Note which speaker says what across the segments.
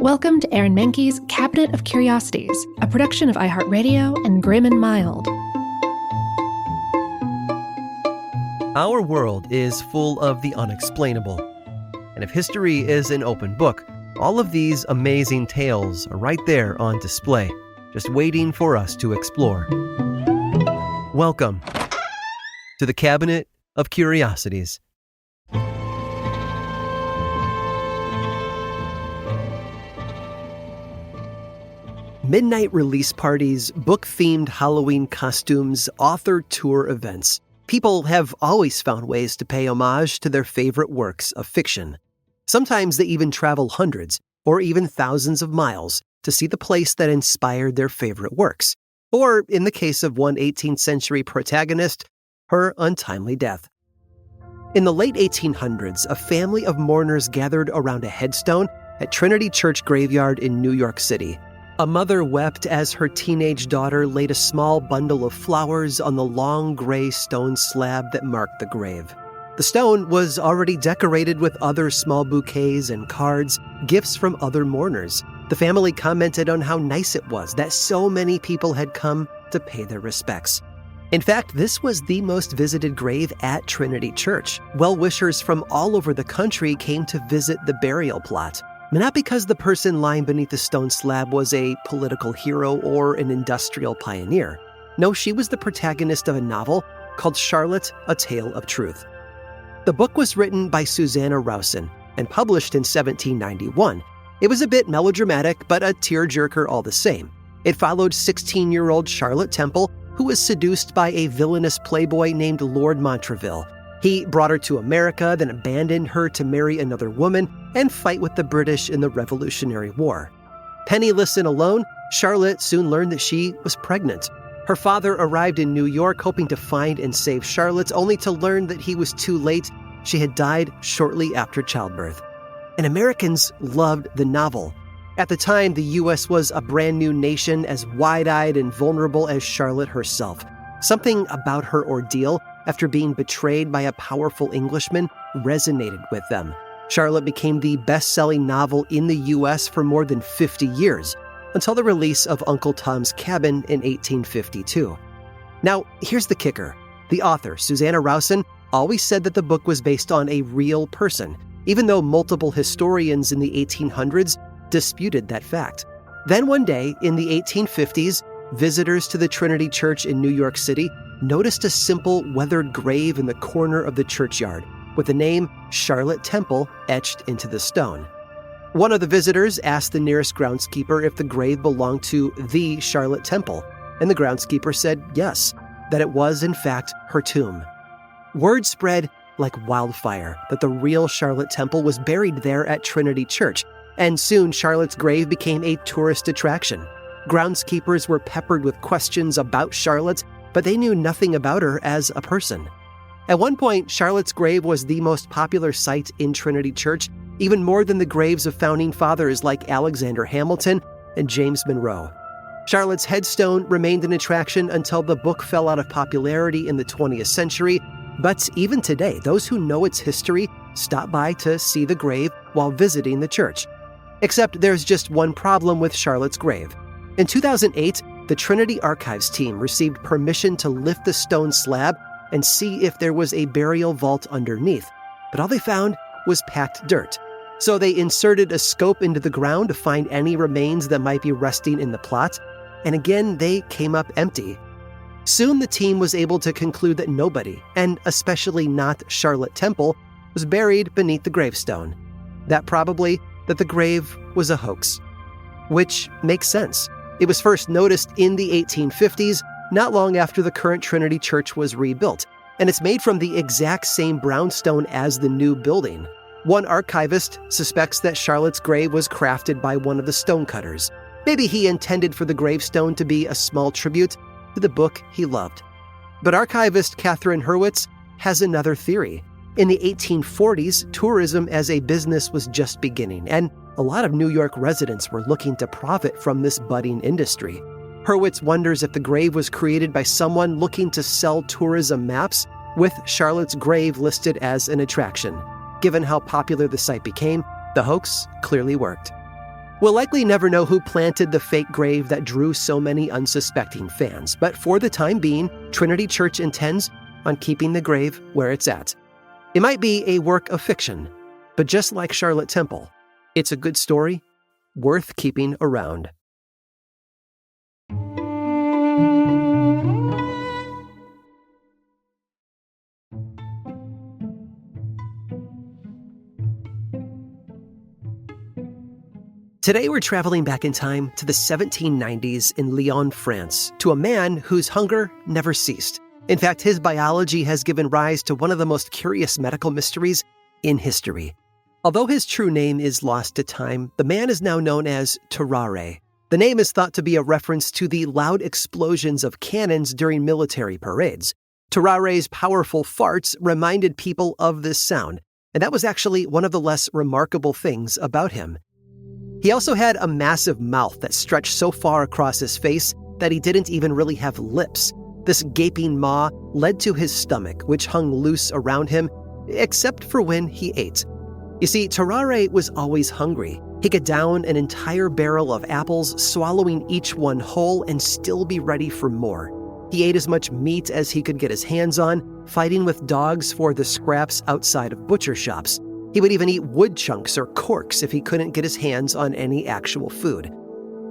Speaker 1: Welcome to Aaron Mahnke's Cabinet of Curiosities, a production of iHeartRadio and Grim and Mild.
Speaker 2: Our world is full of the unexplainable. And if history is an open book, all of these amazing tales are right there on display, just waiting for us to explore. Welcome to the Cabinet of Curiosities. Midnight release parties, book-themed Halloween costumes, author tour events. People have always found ways to pay homage to their favorite works of fiction. Sometimes they even travel hundreds or even thousands of miles to see the place that inspired their favorite works. Or, in the case of one 18th century protagonist, her untimely death. In the late 1800s, a family of mourners gathered around a headstone at Trinity Church Graveyard in New York City. A mother wept as her teenage daughter laid a small bundle of flowers on the long gray stone slab that marked the grave. The stone was already decorated with other small bouquets and cards, gifts from other mourners. The family commented on how nice it was that so many people had come to pay their respects. In fact, this was the most visited grave at Trinity Church. Well-wishers from all over the country came to visit the burial plot. Not because the person lying beneath the stone slab was a political hero or an industrial pioneer. No, she was the protagonist of a novel called Charlotte, A Tale of Truth. The book was written by Susanna Rowson and published in 1791. It was a bit melodramatic, but a tearjerker all the same. It followed 16-year-old Charlotte Temple, who was seduced by a villainous playboy named Lord Montreville. He brought her to America, then abandoned her to marry another woman and fight with the British in the Revolutionary War. Penniless and alone, Charlotte soon learned that she was pregnant. Her father arrived in New York hoping to find and save Charlotte, only to learn that he was too late. She had died shortly after childbirth. And Americans loved the novel. At the time, the U.S. was a brand new nation, as wide-eyed and vulnerable as Charlotte herself. Something about her ordeal after being betrayed by a powerful Englishman resonated with them. Charlotte became the best-selling novel in the U.S. for more than 50 years, until the release of Uncle Tom's Cabin in 1852. Now, here's the kicker. The author, Susanna Rowson, always said that the book was based on a real person, even though multiple historians in the 1800s disputed that fact. Then one day, in the 1850s, visitors to the Trinity Church in New York City noticed a simple weathered grave in the corner of the churchyard, with the name Charlotte Temple etched into the stone. One of the visitors asked the nearest groundskeeper if the grave belonged to the Charlotte Temple, and the groundskeeper said yes, that it was in fact her tomb. Word spread like wildfire that the real Charlotte Temple was buried there at Trinity Church, and soon Charlotte's grave became a tourist attraction. Groundskeepers were peppered with questions about Charlotte, but they knew nothing about her as a person. At one point, Charlotte's grave was the most popular site in Trinity Church, even more than the graves of founding fathers like Alexander Hamilton and James Monroe. Charlotte's headstone remained an attraction until the book fell out of popularity in the 20th century, but even today, those who know its history stop by to see the grave while visiting the church. Except there's just one problem with Charlotte's grave. In 2008, the Trinity Archives team received permission to lift the stone slab and see if there was a burial vault underneath, but all they found was packed dirt. So they inserted a scope into the ground to find any remains that might be resting in the plot, and again, they came up empty. Soon the team was able to conclude that nobody, and especially not Charlotte Temple, was buried beneath the gravestone. That the grave was a hoax. Which makes sense. It was first noticed in the 1850s, not long after the current Trinity Church was rebuilt, and it's made from the exact same brownstone as the new building. One archivist suspects that Charlotte's grave was crafted by one of the stonecutters. Maybe he intended for the gravestone to be a small tribute to the book he loved. But archivist Catherine Hurwitz has another theory. In the 1840s, tourism as a business was just beginning, and a lot of New York residents were looking to profit from this budding industry. Hurwitz wonders if the grave was created by someone looking to sell tourism maps with Charlotte's grave listed as an attraction. Given how popular the site became, the hoax clearly worked. We'll likely never know who planted the fake grave that drew so many unsuspecting fans, but for the time being, Trinity Church intends on keeping the grave where it's at. It might be a work of fiction, but just like Charlotte Temple, it's a good story worth keeping around. Today we're traveling back in time to the 1790s in Lyon, France, to a man whose hunger never ceased. In fact, his biology has given rise to one of the most curious medical mysteries in history. Although his true name is lost to time, the man is now known as Terrare. The name is thought to be a reference to the loud explosions of cannons during military parades. Terrare's powerful farts reminded people of this sound, and that was actually one of the less remarkable things about him. He also had a massive mouth that stretched so far across his face that he didn't even really have lips. This gaping maw led to his stomach, which hung loose around him, except for when he ate. You see, Terrare was always hungry. He could down an entire barrel of apples, swallowing each one whole and still be ready for more. He ate as much meat as he could get his hands on, fighting with dogs for the scraps outside of butcher shops. He would even eat wood chunks or corks if he couldn't get his hands on any actual food.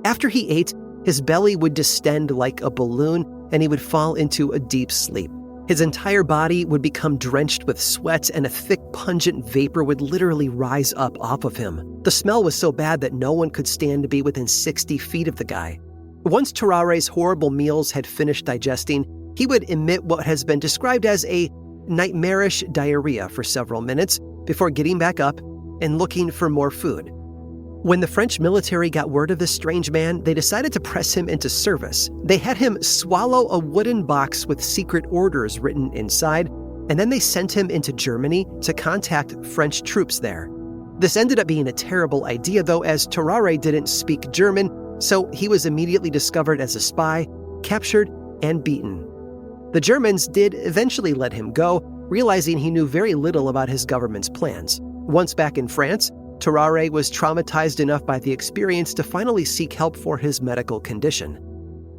Speaker 2: After he ate, his belly would distend like a balloon and he would fall into a deep sleep. His entire body would become drenched with sweat and a thick, pungent vapor would literally rise up off of him. The smell was so bad that no one could stand to be within 60 feet of the guy. Once Terrare's horrible meals had finished digesting, he would emit what has been described as a nightmarish diarrhea for several minutes before getting back up and looking for more food. When the French military got word of this strange man, they decided to press him into service. They had him swallow a wooden box with secret orders written inside, and then they sent him into Germany to contact French troops there. This ended up being a terrible idea, though, as Terrare didn't speak German, so he was immediately discovered as a spy, captured, and beaten. The Germans did eventually let him go, realizing he knew very little about his government's plans. Once back in France, Terrare was traumatized enough by the experience to finally seek help for his medical condition.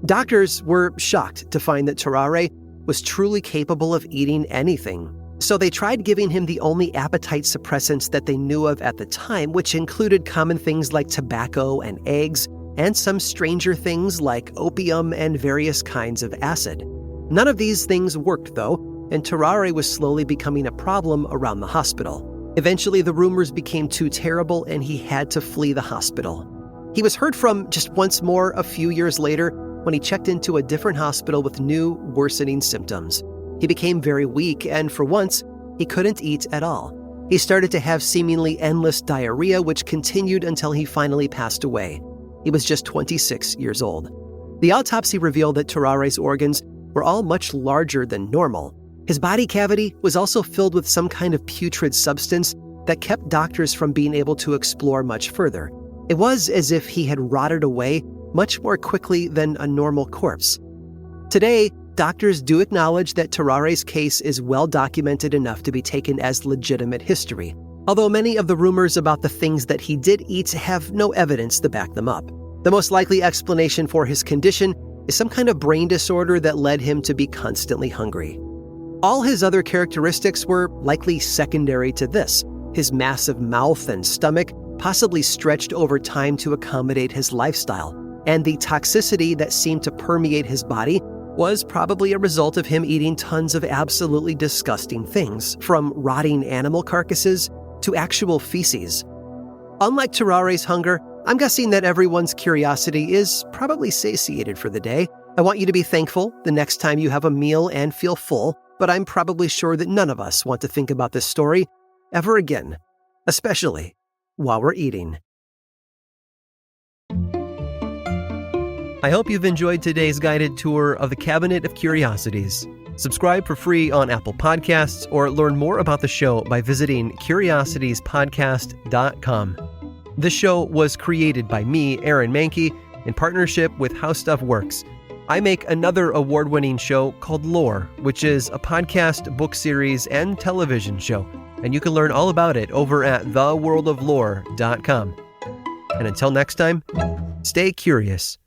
Speaker 2: Doctors were shocked to find that Terrare was truly capable of eating anything, so they tried giving him the only appetite suppressants that they knew of at the time, which included common things like tobacco and eggs, and some stranger things like opium and various kinds of acid. None of these things worked, though, and Terrare was slowly becoming a problem around the hospital. Eventually, the rumors became too terrible and he had to flee the hospital. He was heard from just once more a few years later when he checked into a different hospital with new, worsening symptoms. He became very weak and, for once, he couldn't eat at all. He started to have seemingly endless diarrhea, which continued until he finally passed away. He was just 26 years old. The autopsy revealed that Terrare's organs were all much larger than normal. His body cavity was also filled with some kind of putrid substance that kept doctors from being able to explore much further. It was as if he had rotted away much more quickly than a normal corpse. Today, doctors do acknowledge that Terrare's case is well documented enough to be taken as legitimate history, although many of the rumors about the things that he did eat have no evidence to back them up. The most likely explanation for his condition is some kind of brain disorder that led him to be constantly hungry. All his other characteristics were likely secondary to this. His massive mouth and stomach possibly stretched over time to accommodate his lifestyle, and the toxicity that seemed to permeate his body was probably a result of him eating tons of absolutely disgusting things, from rotting animal carcasses to actual feces. Unlike Terrare's hunger, I'm guessing that everyone's curiosity is probably satiated for the day. I want you to be thankful the next time you have a meal and feel full, but I'm probably sure that none of us want to think about this story ever again, especially while we're eating. I hope you've enjoyed today's guided tour of the Cabinet of Curiosities. Subscribe for free on Apple Podcasts or learn more about the show by visiting curiositiespodcast.com. This show was created by me, Aaron Mahnke, in partnership with How Stuff Works. I make another award-winning show called Lore, which is a podcast, book series, and television show, and you can learn all about it over at theworldoflore.com. And until next time, stay curious.